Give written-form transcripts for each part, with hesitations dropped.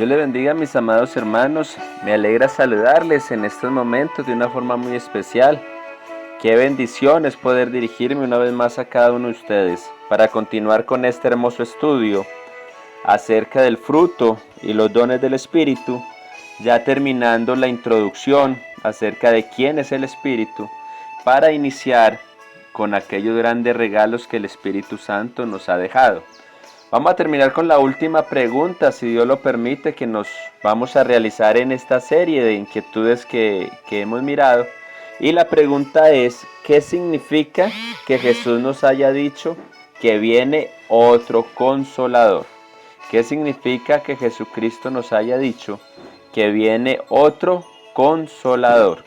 Dios les bendiga, mis amados hermanos. Me alegra saludarles en estos momentos de una forma muy especial. Qué bendición es poder dirigirme una vez más a cada uno de ustedes para continuar con este hermoso estudio acerca del fruto y los dones del Espíritu, ya terminando la introducción acerca de quién es el Espíritu, para iniciar con aquellos grandes regalos que el Espíritu Santo nos ha dejado. Vamos a terminar con la última pregunta, si Dios lo permite, que nos vamos a realizar en esta serie de inquietudes que hemos mirado. Y la pregunta es, ¿qué significa que Jesús nos haya dicho que viene otro consolador? ¿Qué significa que Jesucristo nos haya dicho que viene otro consolador?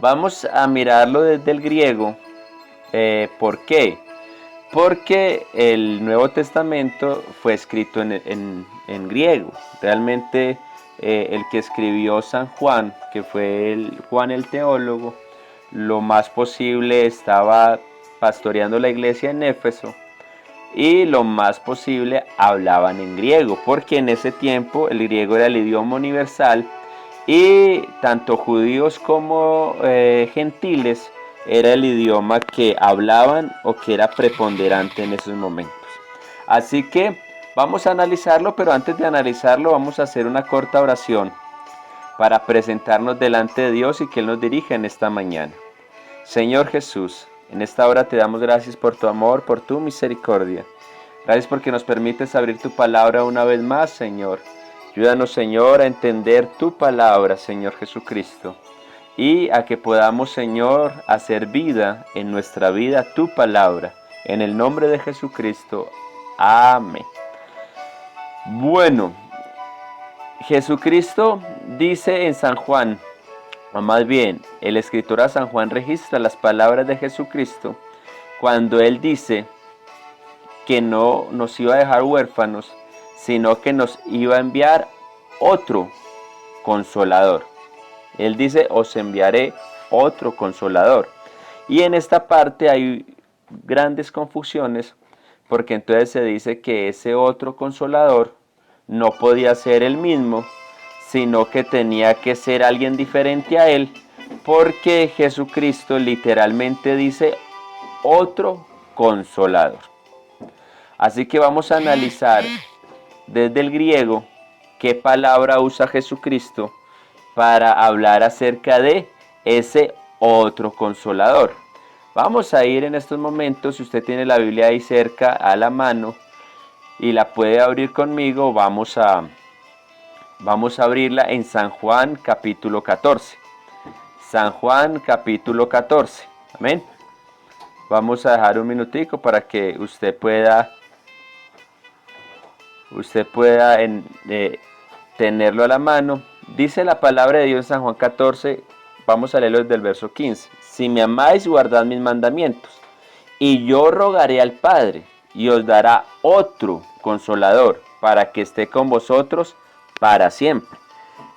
Vamos a mirarlo desde el griego. ¿Por qué? Porque el Nuevo Testamento fue escrito en griego. Realmente el que escribió San Juan, que fue Juan el teólogo, lo más posible estaba pastoreando la iglesia en Éfeso y lo más posible hablaban en griego, porque en ese tiempo el griego era el idioma universal y tanto judíos como gentiles era el idioma que hablaban o que era preponderante en esos momentos. Así que vamos a analizarlo, pero antes de analizarlo vamos a hacer una corta oración para presentarnos delante de Dios y que Él nos dirija en esta mañana. Señor Jesús, en esta hora te damos gracias por tu amor, por tu misericordia. Gracias porque nos permites abrir tu palabra una vez más, Señor. Ayúdanos, Señor, a entender tu palabra, Señor Jesucristo, y a que podamos, Señor, hacer vida en nuestra vida tu palabra. En el nombre de Jesucristo. Amén. Bueno, Jesucristo dice en San Juan, o más bien, el escritor a San Juan registra las palabras de Jesucristo cuando él dice que no nos iba a dejar huérfanos, sino que nos iba a enviar otro consolador. Él dice, os enviaré otro consolador. Y en esta parte hay grandes confusiones, porque entonces se dice que ese otro consolador no podía ser el mismo, sino que tenía que ser alguien diferente a él, porque Jesucristo literalmente dice otro consolador. Así que vamos a analizar desde el griego qué palabra usa Jesucristo para hablar acerca de ese otro consolador. Vamos a ir en estos momentos, si usted tiene la Biblia ahí cerca a la mano y la puede abrir conmigo, vamos a abrirla en San Juan capítulo 14. San Juan capítulo 14. Amén. Vamos a dejar un minutico para que usted pueda tenerlo a la mano. Dice la palabra de Dios en San Juan 14, vamos a leerlo desde el verso 15. Si me amáis, guardad mis mandamientos, y yo rogaré al Padre, y os dará otro consolador, para que esté con vosotros para siempre.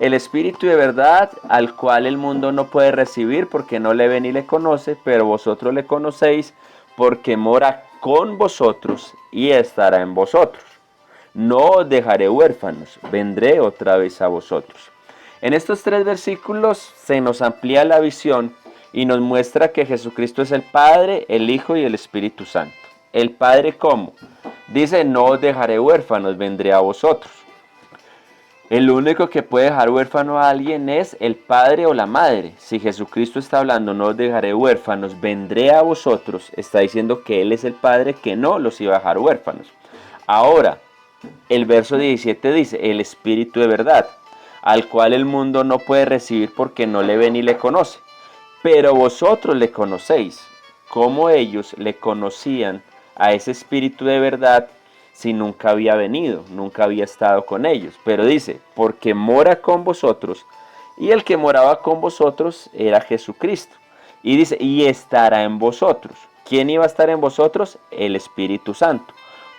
El Espíritu de verdad, al cual el mundo no puede recibir, porque no le ve ni le conoce, pero vosotros le conocéis, porque mora con vosotros, y estará en vosotros. No os dejaré huérfanos, vendré otra vez a vosotros. En estos 3 versículos se nos amplía la visión y nos muestra que Jesucristo es el Padre, el Hijo y el Espíritu Santo. ¿El Padre cómo? Dice, no os dejaré huérfanos, vendré a vosotros. El único que puede dejar huérfano a alguien es el padre o la madre. Si Jesucristo está hablando, no os dejaré huérfanos, vendré a vosotros, está diciendo que Él es el Padre que no los iba a dejar huérfanos. Ahora, el verso 17 dice, el Espíritu de verdad, al cual el mundo no puede recibir porque no le ve ni le conoce. Pero vosotros le conocéis, como ellos le conocían a ese Espíritu de verdad si nunca había venido, nunca había estado con ellos. Pero dice, porque mora con vosotros, y el que moraba con vosotros era Jesucristo. Y dice, y estará en vosotros. ¿Quién iba a estar en vosotros? El Espíritu Santo.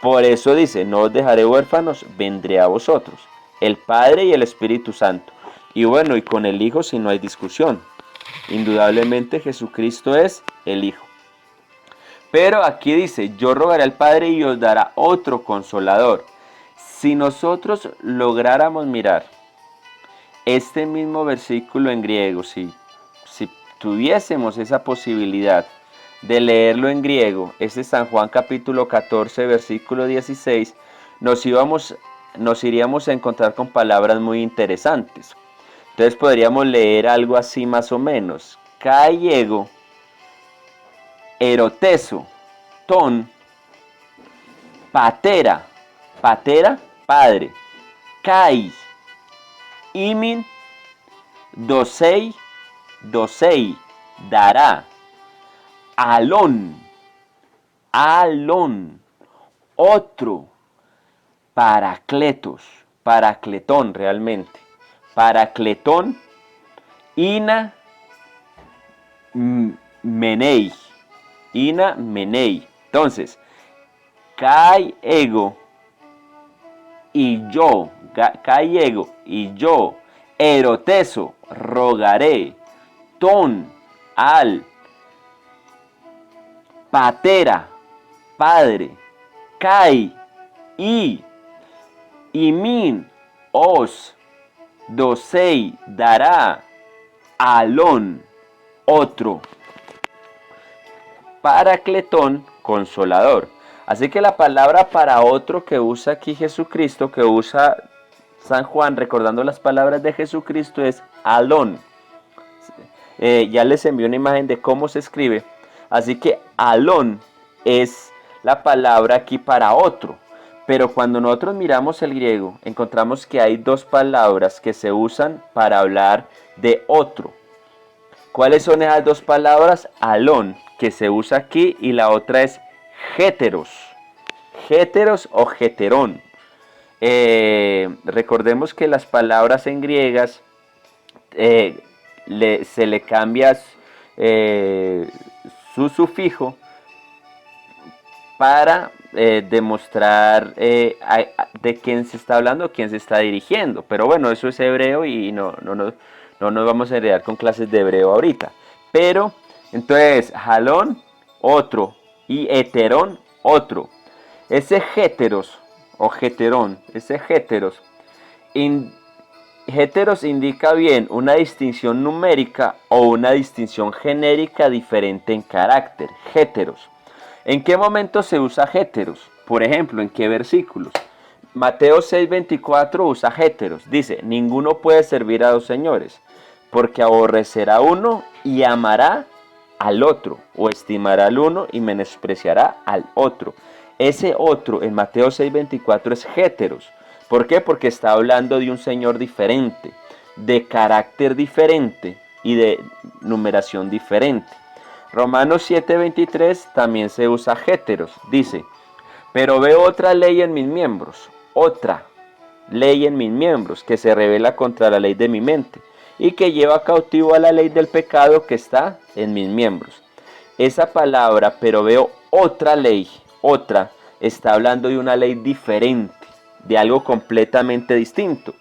Por eso dice, no os dejaré huérfanos, vendré a vosotros. El Padre y el Espíritu Santo. Y bueno, y con el Hijo si no hay discusión. Indudablemente Jesucristo es el Hijo. Pero aquí dice, yo rogaré al Padre y os dará otro consolador. Si nosotros lográramos mirar este mismo versículo en griego, si tuviésemos esa posibilidad de leerlo en griego, este es San Juan capítulo 14, versículo 16, nos iríamos a encontrar con palabras muy interesantes. Entonces podríamos leer algo así más o menos. Kai ego, eroteso, ton, patera, patera, padre, kai, imin, dosei, dosei, dará, alón, alón, otro, paracletos, paracletón realmente, paracletón, ina, menei, ina, menei. Entonces, kai ego y yo, kai ego y yo, eroteso, rogaré, ton, al, patera, padre, kai, y min, os, dosei, dará, alón, otro, paracletón, consolador. Así que la palabra para otro que usa aquí Jesucristo, que usa San Juan recordando las palabras de Jesucristo, es alón. Ya les envío una imagen de cómo se escribe. Así que alón es la palabra aquí para otro. Pero cuando nosotros miramos el griego, encontramos que hay dos palabras que se usan para hablar de otro. ¿Cuáles son esas dos palabras? Alón, que se usa aquí, y la otra es héteros. Héteros o heterón. Recordemos que las palabras en griegas se le cambia su sufijo para demostrar de quién se está hablando, quién se está dirigiendo. Pero bueno, eso es hebreo y no nos vamos a enredar con clases de hebreo ahorita. Pero, entonces, jalón, otro, y heterón, otro. Ese héteros o heterón, ese héteros, héteros indica bien una distinción numérica o una distinción genérica diferente en carácter, héteros. ¿En qué momento se usa héteros? Por ejemplo, ¿en qué versículos? Mateo 6:24 usa héteros. Dice, ninguno puede servir a dos señores, porque aborrecerá a uno y amará al otro, o estimará al uno y menospreciará al otro. Ese otro en Mateo 6:24 es héteros. ¿Por qué? Porque está hablando de un señor diferente, de carácter diferente y de numeración diferente. Romanos 7:23 también se usa héteros. Dice, pero veo otra ley en mis miembros, otra ley en mis miembros que se revela contra la ley de mi mente y que lleva cautivo a la ley del pecado que está en mis miembros. Esa palabra, pero veo otra ley, otra, está hablando de una ley diferente, de algo completamente distinto.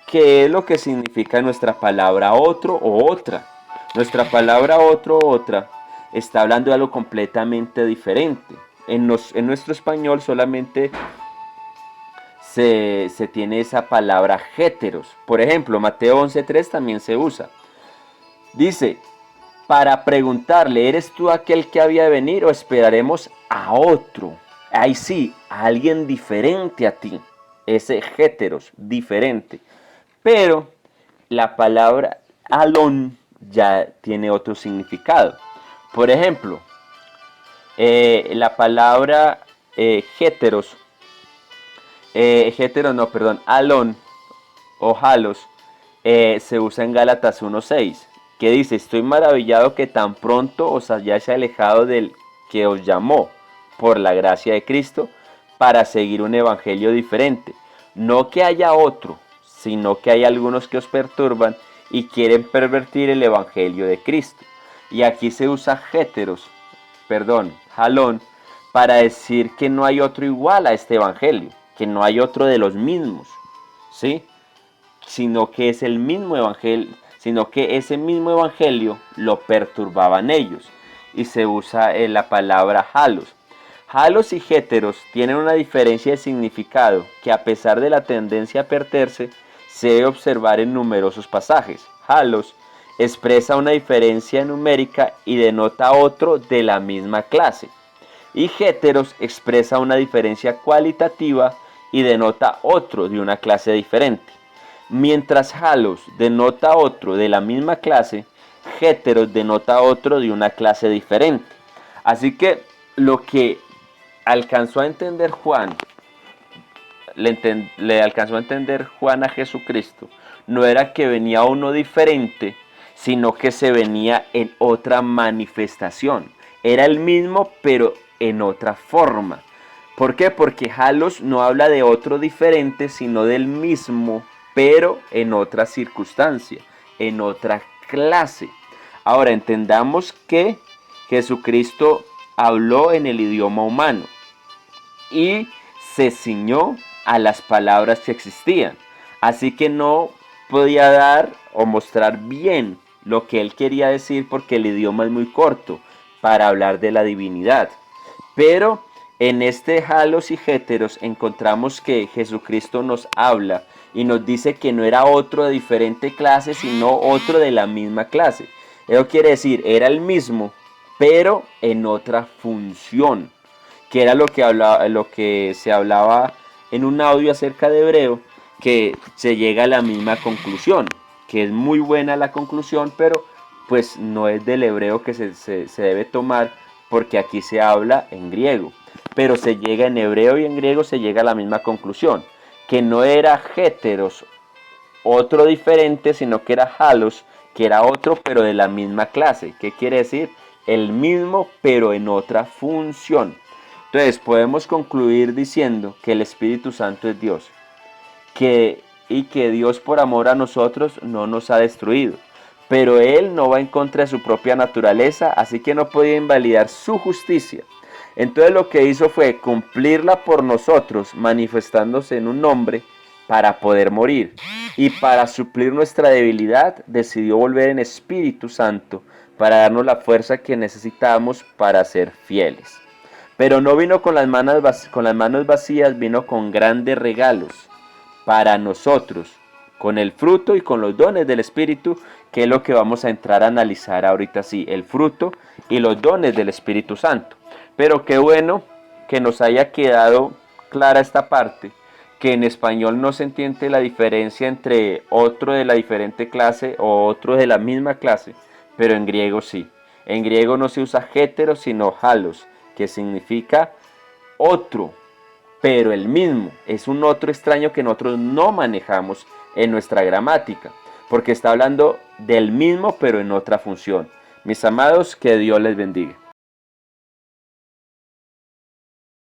¿Qué es lo que significa nuestra palabra otro o otra? Nuestra palabra otro o otra está hablando de algo completamente diferente. En nuestro español solamente se tiene esa palabra héteros. Por ejemplo, Mateo 11:3 también se usa. Dice, para preguntarle, ¿eres tú aquel que había de venir o esperaremos a otro? Ahí sí, a alguien diferente a ti. Ese héteros, diferente. Pero la palabra alón ya tiene otro significado. Por ejemplo, la palabra alón o halos, se usa en Gálatas 1:6, que dice, estoy maravillado que tan pronto os hayáis alejado del que os llamó por la gracia de Cristo para seguir un evangelio diferente. No que haya otro, sino que hay algunos que os perturban y quieren pervertir el evangelio de Cristo. Y aquí se usa jalón, para decir que no hay otro igual a este evangelio, que no hay otro de los mismos, ¿sí? Sino que es el mismo evangelio, sino que ese mismo evangelio lo perturbaban ellos. Y se usa la palabra halos. Halos y heteros tienen una diferencia de significado que, a pesar de la tendencia a perderse, se debe observar en numerosos pasajes. Halos expresa una diferencia numérica y denota otro de la misma clase, y heteros expresa una diferencia cualitativa y denota otro de una clase diferente. Mientras halos denota otro de la misma clase, heteros denota otro de una clase diferente. Así que lo que alcanzó a entender Juan, le alcanzó a entender Juan a Jesucristo, no era que venía uno diferente, sino que se venía en otra manifestación. Era el mismo, pero en otra forma. ¿Por qué? Porque halos no habla de otro diferente, sino del mismo, pero en otra circunstancia, en otra clase. Ahora entendamos que Jesucristo habló en el idioma humano y se ciñó a las palabras que existían. Así que no podía dar o mostrar bien lo que él quería decir, porque el idioma es muy corto para hablar de la divinidad. Pero en este halos y heteros encontramos que Jesucristo nos habla y nos dice que no era otro de diferente clase, sino otro de la misma clase. Eso quiere decir, era el mismo, pero en otra función, que era lo que se hablaba en un audio acerca de Hebreo, que se llega a la misma conclusión, que es muy buena la conclusión, pero pues no es del hebreo que se debe tomar, porque aquí se habla en griego, pero se llega en hebreo y en griego se llega a la misma conclusión, que no era heteros, otro diferente, sino que era halos, que era otro pero de la misma clase. ¿Qué quiere decir? El mismo pero en otra función. Entonces podemos concluir diciendo que el Espíritu Santo es Dios, y que Dios, por amor a nosotros, no nos ha destruido. Pero Él no va en contra de su propia naturaleza, así que no podía invalidar su justicia. Entonces lo que hizo fue cumplirla por nosotros, manifestándose en un hombre para poder morir. Y para suplir nuestra debilidad, decidió volver en Espíritu Santo para darnos la fuerza que necesitábamos para ser fieles. Pero no vino con las manos vacías, vino con grandes regalos para nosotros, con el fruto y con los dones del Espíritu, que es lo que vamos a entrar a analizar ahorita, sí, el fruto y los dones del Espíritu Santo. Pero qué bueno que nos haya quedado clara esta parte, que en español no se entiende la diferencia entre otro de la diferente clase o otro de la misma clase, pero en griego sí. En griego no se usa hétero, sino halos, que significa otro, pero el mismo. Es un otro extraño que nosotros no manejamos en nuestra gramática, porque está hablando del mismo pero en otra función. Mis amados, que Dios les bendiga.